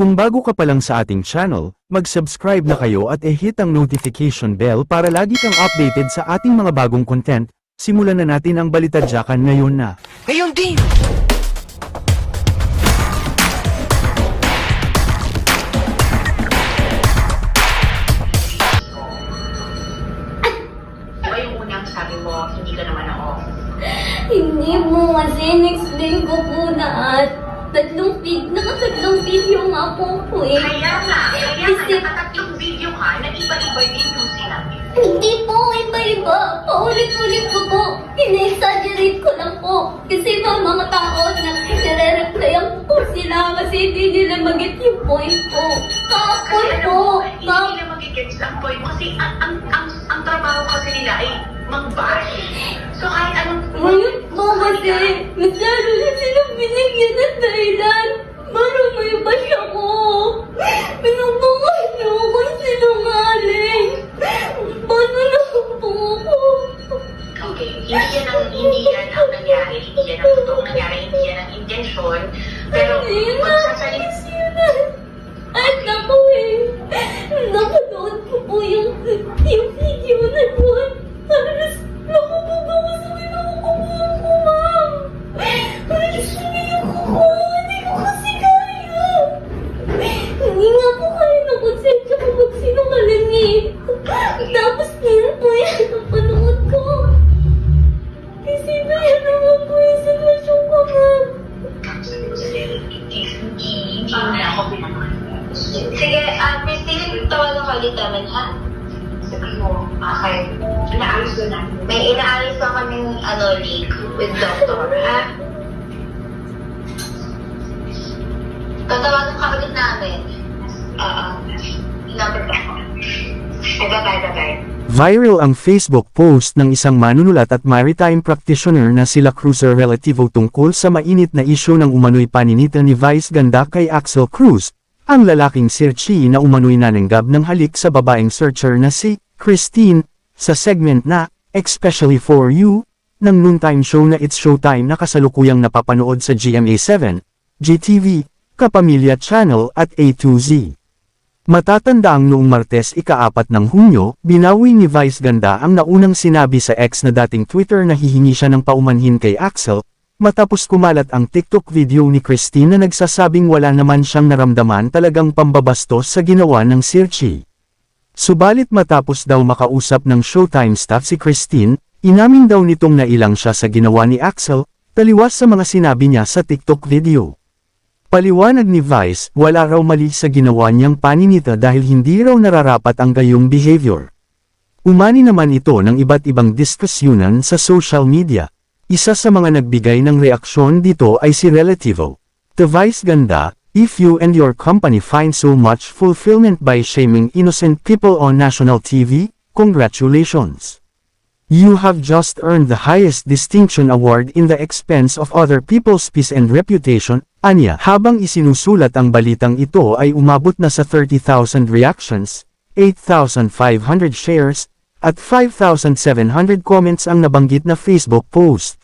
Kung bago ka pa lang sa ating channel, mag-subscribe na kayo at i-hit ang notification bell para lagi kang updated sa ating mga bagong content. Simulan na natin ang balitadyakan ngayon na. Ngayon din! Diba yung unang sabi mo, hindi ka naman ako? Hindi mo kasi in-explain ko po na naka-tatlong video nga po eh. Kaya nga, Kasi- nakatatlong video ka na iba-iba din yung sinabi. Hindi po, iba-iba. Paulit-ulit ko po. Ina-exaggerate ko lang po. Kasi may mga tao na nire-replyan po sila kasi hindi nila mag-get yung point ko. Kapoy po. Hindi nila magigets ang point mo kasi ang trabaho kasi nila ay mag-bash. So kahit anong... Ngayon po kasi, mas lalo na silang binigyan ng dahilan. Marumay ba siya ko? Pinubukan niyo ako sinungaling. Paano na po ako? Okay, hindi yan ang nangyari. Hindi yan ang totoong nangyari. Hindi yan ang intensyon. Pero magsasalita... Ay, naku eh. Napanood ko po yung video na doon. Halos nakababa ko sa kinukuha ko, ma'am. Halos umiyak ko. Hindi ko kasi kaya. Hindi nga po kaya nakonsensya ko pag sinungaling eh. Tapos ngayon po yan napanood ko. Kasi na yan naman po yung sitwasyon ko, ma'am. Hindi na ako pinangalan. Sige, Christine, tawagan ka ulit namin, ha? Sabi mo, okay, inaayos na natin. May inaalis pa kaming, leak with doctor, ha? Tatawagan ka ulit namin. Number ba ako? Bye-bye. Viral ang Facebook post ng isang manunulat at maritime practitioner na sila Cruiser Relativo tungkol sa mainit na isyu ng umano'y paninita ni Vice Ganda kay Axel Cruz, ang lalaking searchee na umano'y nananggap ng halik sa babaeng searcher na si Christine, sa segment na Especially for You, ng noontime show na It's Showtime na kasalukuyang napapanood sa GMA7, GTV, Kapamilya Channel at A2Z. Matatandaang noong Martes ika-4 ng Hunyo, binawi ni Vice Ganda ang naunang sinabi sa ex na dating Twitter na hihingi siya ng paumanhin kay Axel, matapos kumalat ang TikTok video ni Christine na nagsasabing wala naman siyang naramdaman talagang pambabastos sa ginawa ng searchee. Subalit matapos daw makausap ng Showtime staff si Christine, inamin daw nitong nailang siya sa ginawa ni Axel, taliwas sa mga sinabi niya sa TikTok video. Paliwanag ni Vice, wala raw mali sa ginawa niyang paninita dahil hindi raw nararapat ang gayong behavior. Umani naman ito ng iba't ibang diskusyonan sa social media. Isa sa mga nagbigay ng reaksyon dito ay si Relativo. The Vice Ganda, if you and your company find so much fulfillment by shaming innocent people on national TV, congratulations. You have just earned the highest distinction award in the expense of other people's peace and reputation, anya. Habang isinusulat ang balitang ito ay umabot na sa 30,000 reactions, 8,500 shares, at 5,700 comments ang nabanggit na Facebook post.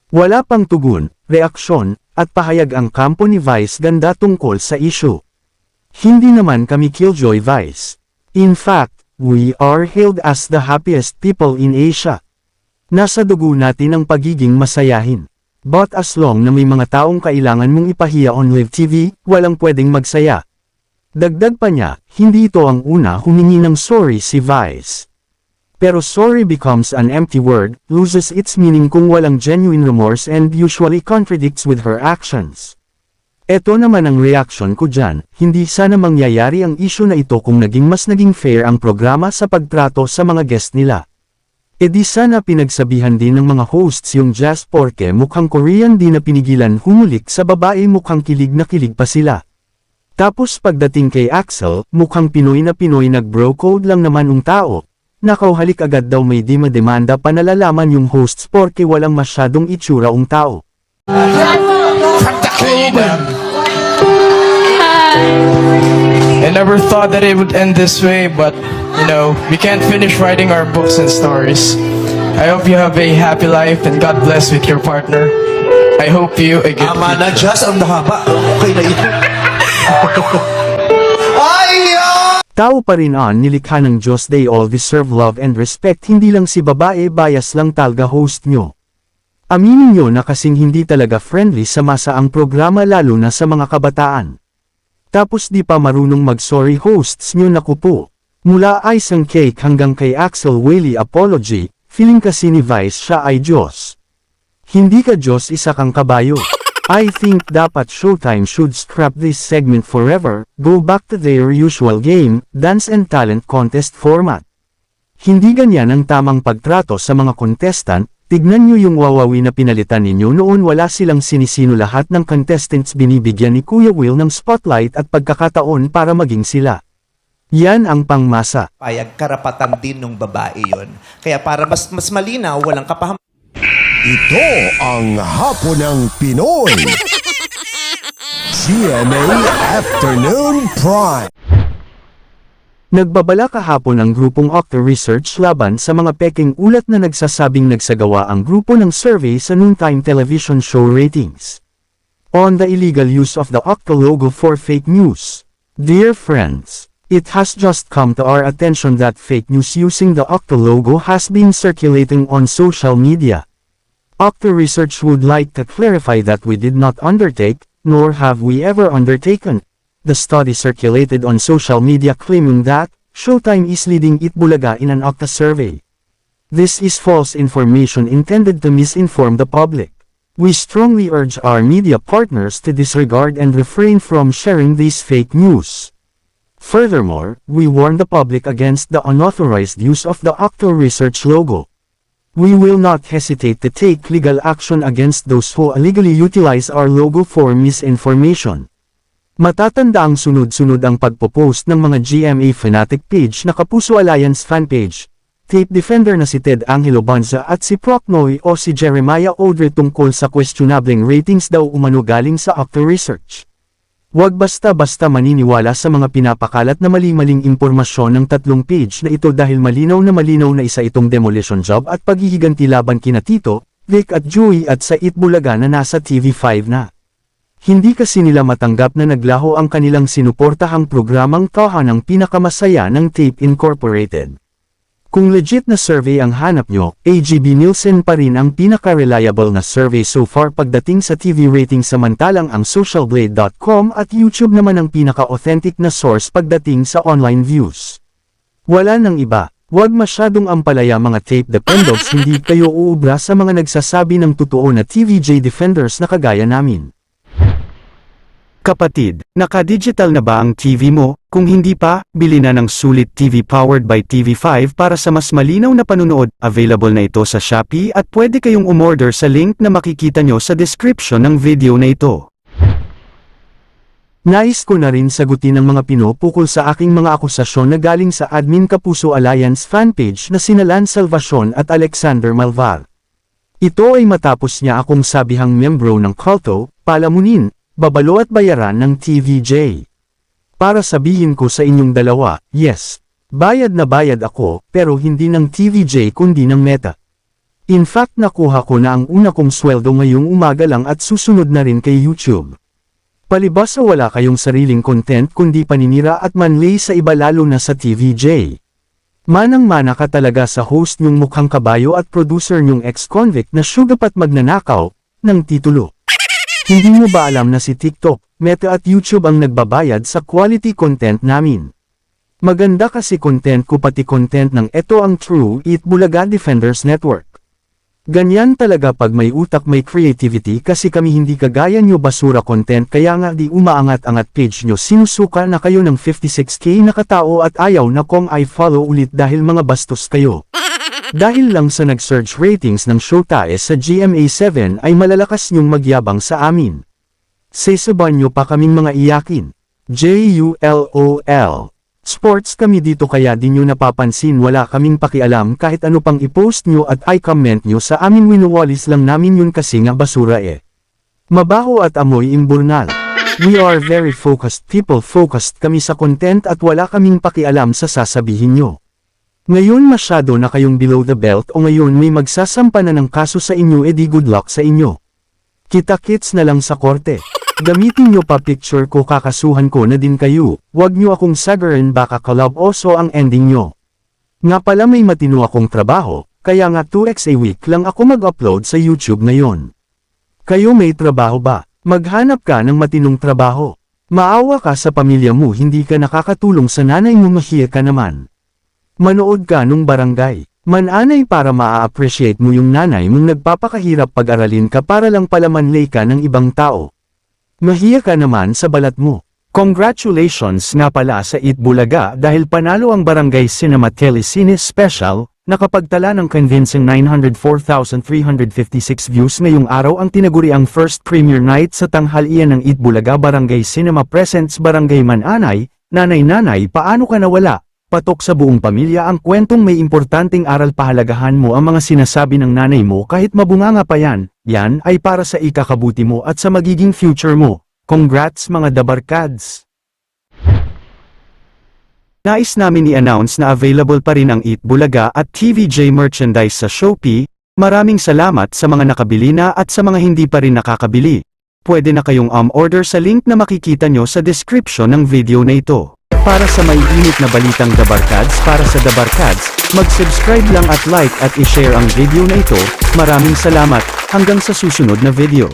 Wala pang tugon, reaksyon, at pahayag ang kampo ni Vice Ganda tungkol sa issue. Hindi naman kami killjoy Vice. In fact, we are hailed as the happiest people in Asia. Nasa dugo natin ang pagiging masayahin. But as long na may mga taong kailangan mong ipahiya on live TV, walang pwedeng magsaya. Dagdag pa niya, hindi ito ang una humingi ng sorry si Vice. Pero sorry becomes an empty word, loses its meaning kung walang genuine remorse and usually contradicts with her actions. Eto naman ang reaction ko dyan, hindi sana mangyayari ang issue na ito kung naging fair ang programa sa pagtrato sa mga guest nila. E di sana pinagsabihan din ng mga hosts yung Jazz Porke mukhang Korean di na pinigilan humulik sa babae mukhang kilig na kilig pa sila. Tapos pagdating kay Axel, mukhang Pinoy na Pinoy nag-bro code lang naman ang tao. Nakauhalik agad daw may di mademanda pa nalalaman yung hosts porke walang masyadong itsura ang tao. I never thought that it would end this way, but, we can't finish writing our books and stories. I hope you have a happy life and God bless with your partner. I hope you again. Ama na, Jazz, ang nahaba. Okay na ito. Tao pa rin ang nilikha ng Diyos, they all deserve love and respect, hindi lang si babae bias lang talaga host nyo. Aminin nyo na kasing hindi talaga friendly sa masa ang programa lalo na sa mga kabataan. Tapos di pa marunong mag-sorry hosts nyo, naku po. Mula Ice and Cake hanggang kay Axel Whaley apology, feeling kasi ni Vice siya ay Diyos. Hindi ka Diyos, isa kang kabayo. I think dapat Showtime should scrap this segment forever, go back to their usual game, dance and talent contest format. Hindi ganyan ang tamang pagtrato sa mga contestant, tignan nyo yung wawawi na pinalitan ninyo noon, wala silang sinisino, lahat ng contestants binibigyan ni Kuya Will ng spotlight at pagkakataon para maging sila. Yan ang pangmasa. Payag, karapatan din ng babae yon. Kaya para mas malinaw, walang kapaham. Ito ang Hapon ng Pinoy. GMA Afternoon Prime. Nagbabala kahapon ang grupong Octa Research laban sa mga peking ulat na nagsasabing nagsagawa ang grupo ng survey sa noontime television show ratings on the illegal use of the Octa logo for fake news. Dear friends, it has just come to our attention that fake news using the Octa logo has been circulating on social media. Octa Research would like to clarify that we did not undertake, nor have we ever undertaken, the study circulated on social media claiming that Showtime is leading Itbulaga in an Octa survey. This is false information intended to misinform the public. We strongly urge our media partners to disregard and refrain from sharing these fake news. Furthermore, we warn the public against the unauthorized use of the Octa Research logo. We will not hesitate to take legal action against those who illegally utilize our logo for misinformation. Matatanda ang sunod-sunod ang pagpopost ng mga GMA Fanatic page na Kapuso Alliance fanpage, tape defender na si Ted Angelo Banza at si Proc Noy o si Jeremiah Audrey tungkol sa questionabling ratings daw umano galing sa Octa Research. Huwag basta-basta maniniwala sa mga pinapakalat na mali-maling impormasyon ng tatlong page na ito dahil malinaw na isa itong demolition job at paghihiganti laban kina Tito, Vic at Joey at sa Itbulaga na nasa TV5 na. Hindi kasi nila matanggap na naglaho ang kanilang sinuportahang programang Taha ng pinakamasaya ng Tape Incorporated. Kung legit na survey ang hanap nyo, AGB Nielsen pa rin ang pinaka-reliable na survey so far pagdating sa TV rating, samantalang ang socialblade.com at YouTube naman ang pinaka-authentic na source pagdating sa online views. Wala nang iba, huwag masyadong ampalaya mga tape defenders, hindi kayo uubra sa mga nagsasabi ng totoo na TVJ defenders na kagaya namin. Kapatid, naka-digital na ba ang TV mo? Kung hindi pa, bili na ng Sulit TV powered by TV5 para sa mas malinaw na panunood. Available na ito sa Shopee at pwede kayong umorder sa link na makikita nyo sa description ng video na ito. Nais ko na rin sagutin ang mga pinupukol sa aking mga akusasyon na galing sa admin Kapuso Alliance fanpage na sina Lance Salvacion at Alexander Malvar. Ito ay matapos niya akong sabihang membro ng kulto, palamunin, babalo at bayaran ng TVJ. Para sabihin ko sa inyong dalawa, yes, bayad na bayad ako, pero hindi ng TVJ kundi ng Meta. In fact, nakuha ko na ang una kong sweldo ngayong umaga lang at susunod na rin kay YouTube. Palibhasa wala kayong sariling content kundi paninira at manlay sa iba, lalo na sa TVJ. Manang-mana ka talaga sa host nyong mukhang kabayo at producer nyong ex-convict na sugapat magnanakaw ng titulo. Hindi mo ba alam na si TikTok, Meta at YouTube ang nagbabayad sa quality content namin? Maganda kasi content ko, pati content ng Eto ang True Itbulaga Defenders Network. Ganyan talaga pag may utak, may creativity, kasi kami hindi kagaya nyo basura content, kaya nga di umaangat-angat page nyo, sinusuka na kayo ng 56k na katao at ayaw na kong i-follow ulit dahil mga bastos kayo. Dahil lang sa nag-surge ratings ng Showtime sa GMA7 ay malalakas nyong magyabang sa amin. Sesaban nyo pa kaming mga iyakin. JULOL. Sports kami dito kaya di nyo napapansin, wala kaming pakialam kahit ano pang i-post nyo at i-comment nyo sa amin, winuwalis lang namin yun kasi nga basura eh. Mabaho at amoy imburnal. We are very focused people, focused kami sa content at wala kaming pakialam sa sasabihin nyo. Ngayon masyado na kayong below the belt o ngayon may magsasampa na ng kaso sa inyo, edi good luck sa inyo. Kita-kits na lang sa korte. Gamitin nyo pa picture ko, kakasuhan ko na din kayo, wag nyo akong sagarin, baka kalab oso ang ending nyo. Nga pala may matino akong trabaho, kaya nga 2x a week lang ako mag-upload sa YouTube ngayon. Kayo may trabaho ba? Maghanap ka ng matinong trabaho. Maawa ka sa pamilya mo, hindi ka nakakatulong sa nanay mo, mahiya ka naman. Manood ka nung barangay. Mananay para maa-appreciate mo yung nanay mong nagpapakahirap pag-aralin ka para lang palamanlay ka ng ibang tao. Mahiya ka naman sa balat mo. Congratulations nga pala sa Eat Bulaga dahil panalo ang Barangay Cinema Telecine Special, nakapagtala ng convincing 904,356 views ngayong araw ang tinaguri ang first premiere night sa tanghalian ng Eat Bulaga. Barangay Cinema presents Barangay Mananay, Nanay-Nanay, paano ka nawala? Patok sa buong pamilya ang kwentong may importanteng aral. Pahalagahan mo ang mga sinasabi ng nanay mo kahit mabunganga pa yan, yan ay para sa ikakabuti mo at sa magiging future mo. Congrats mga dabarkads! Nais namin i-announce na available pa rin ang Eat Bulaga at TVJ merchandise sa Shopee. Maraming salamat sa mga nakabili na at sa mga hindi pa rin nakakabili. Pwede na kayong order sa link na makikita nyo sa description ng video na ito. Para sa may init na balitang Dabarkads, para sa Dabarkads, mag-subscribe lang at like at i-share ang video na ito. Maraming salamat, hanggang sa susunod na video.